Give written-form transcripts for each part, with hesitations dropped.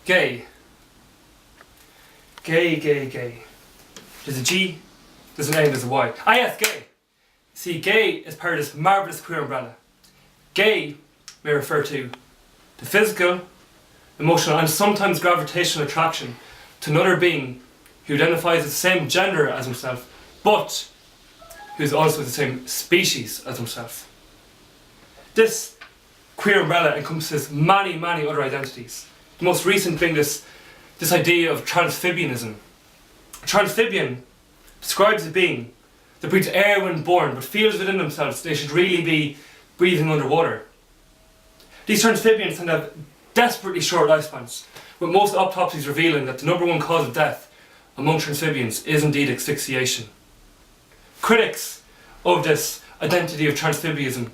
Gay. Gay, gay, gay. There's a G, there's an A, there's a Y. Ah yes, gay. See, gay is part of this marvellous queer umbrella. Gay may refer to the physical, emotional and sometimes gravitational attraction to another being who identifies the same gender as himself, but who's also the same species as himself. This queer umbrella encompasses many, many other identities. The most recent being this idea of transfibianism. A transphibian describes a being that breathes air when born but feels within themselves they should really be breathing underwater. These transphibians tend to have desperately short lifespans, with most autopsies revealing that the #1 cause of death among transphibians is indeed asphyxiation. Critics of this identity of transphibianism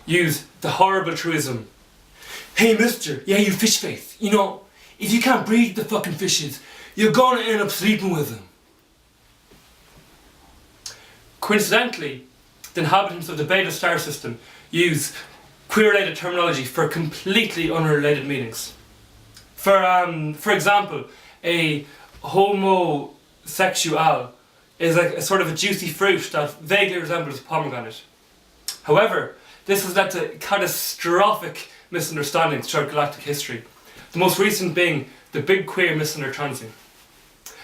use the horrible truism, "Hey mister, yeah you fish face, you know, if you can't breathe the fucking fishes, you're gonna end up sleeping with them." Coincidentally, the inhabitants of the Beta star system use queer-related terminology for completely unrelated meanings. For example, a homosexual is like a sort of a juicy fruit that vaguely resembles a pomegranate. However, this has led to catastrophic misunderstandings throughout galactic history, the most recent being the big queer misunderstanding.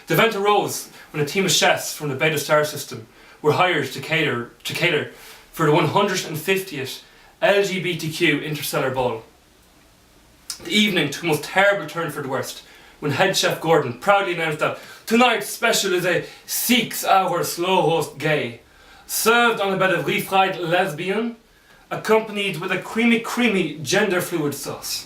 The event arose when a team of chefs from the Beta star system were hired to cater for the 150th LGBTQ interstellar ball. The evening took a most terrible turn for the worst when head chef Gordon proudly announced that tonight's special is a 6-hour slow roast gay, served on a bed of refried lesbian, accompanied with a creamy gender fluid sauce.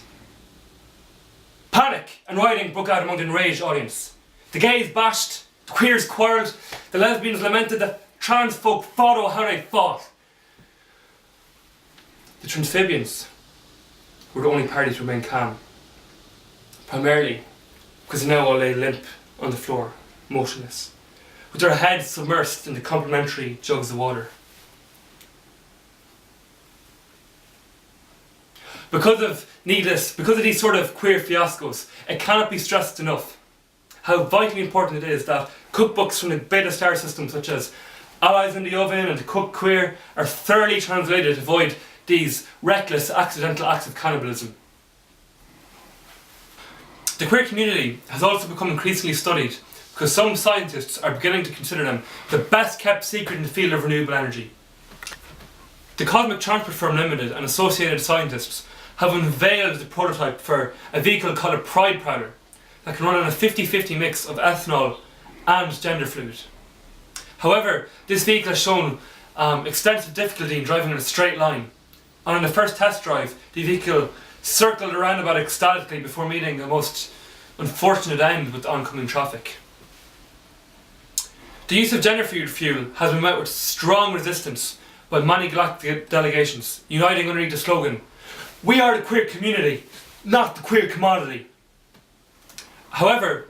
Panic and rioting broke out among the enraged audience. The gays bashed, the queers quarrelled, the lesbians lamented, the trans folk fought over how they fought. The transphibians were the only party to remain calm, primarily because they now all lay limp on the floor, motionless, with their heads submersed in the complimentary jugs of water. Because of these sort of queer fiascos, it cannot be stressed enough how vitally important it is that cookbooks from the Beta star system such as Allies in the Oven and The Cook Queer are thoroughly translated to avoid these reckless accidental acts of cannibalism. The queer community has also become increasingly studied because some scientists are beginning to consider them the best kept secret in the field of renewable energy. The Cosmic Transport Firm Limited and associated scientists have unveiled the prototype for a vehicle called a Pride Prowler that can run on a 50-50 mix of ethanol and gender fluid. However, this vehicle has shown extensive difficulty in driving in a straight line, and on the first test drive the vehicle circled around about ecstatically before meeting the most unfortunate end with oncoming traffic. The use of gender fluid fuel has been met with strong resistance by many galactic delegations, uniting underneath the slogan, "We are the queer community, not the queer commodity." However,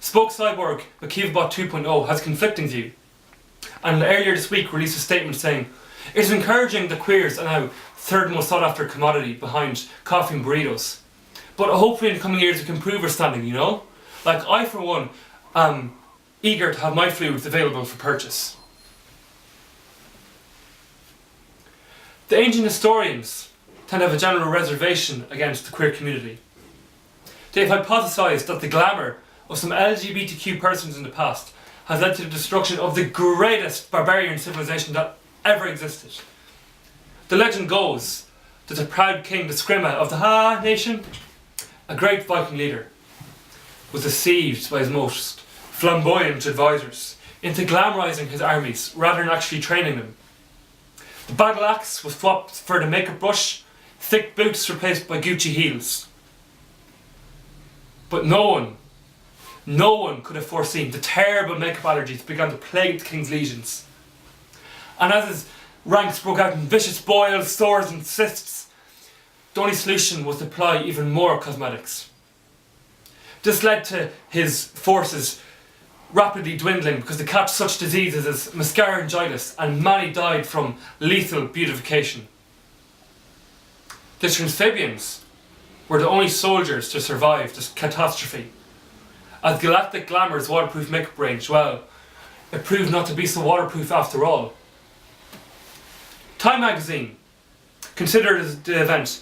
Spoke Cyborg McKeevbot 2.0 has conflicting view, and earlier this week released a statement saying, "It is encouraging that queers are now third most sought after commodity behind coffee and burritos. But hopefully in the coming years we can improve our standing, you know? Like I for one am eager to have my fluids available for purchase." The ancient historians tend to have a general reservation against the queer community. They've hypothesised that the glamour of some LGBTQ persons in the past has led to the destruction of the greatest barbarian civilization that ever existed. The legend goes that the proud king, the Skrima of the Ha nation, a great Viking leader, was deceived by his most flamboyant advisors into glamorising his armies rather than actually training them. The battle axe was swapped for the makeup brush, thick boots replaced by Gucci heels. But no one could have foreseen the terrible makeup allergies began to plague the king's legions. And as his ranks broke out in vicious boils, sores and cysts, the only solution was to apply even more cosmetics. This led to his forces rapidly dwindling because they catch such diseases as mascarangitis, and many died from lethal beautification. The transphibians were the only soldiers to survive this catastrophe. As Galactic Glamour's waterproof makeup range, well, it proved not to be so waterproof after all. Time magazine considered the event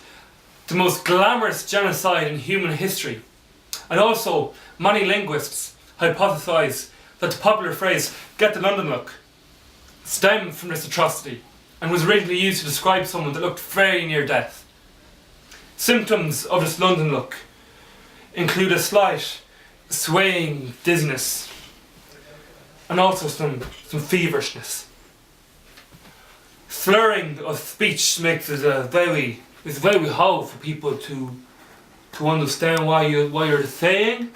the most glamorous genocide in human history, and also many linguists hypothesise that the popular phrase "get the London look" stemmed from this atrocity and was originally used to describe someone that looked very near death. Symptoms of this London look include a slight swaying dizziness and also some feverishness. Slurring of speech makes it very hard for people to understand what you're saying.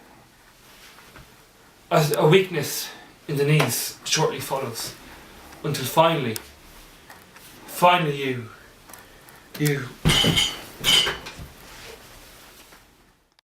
As a weakness in the knees shortly follows, until finally you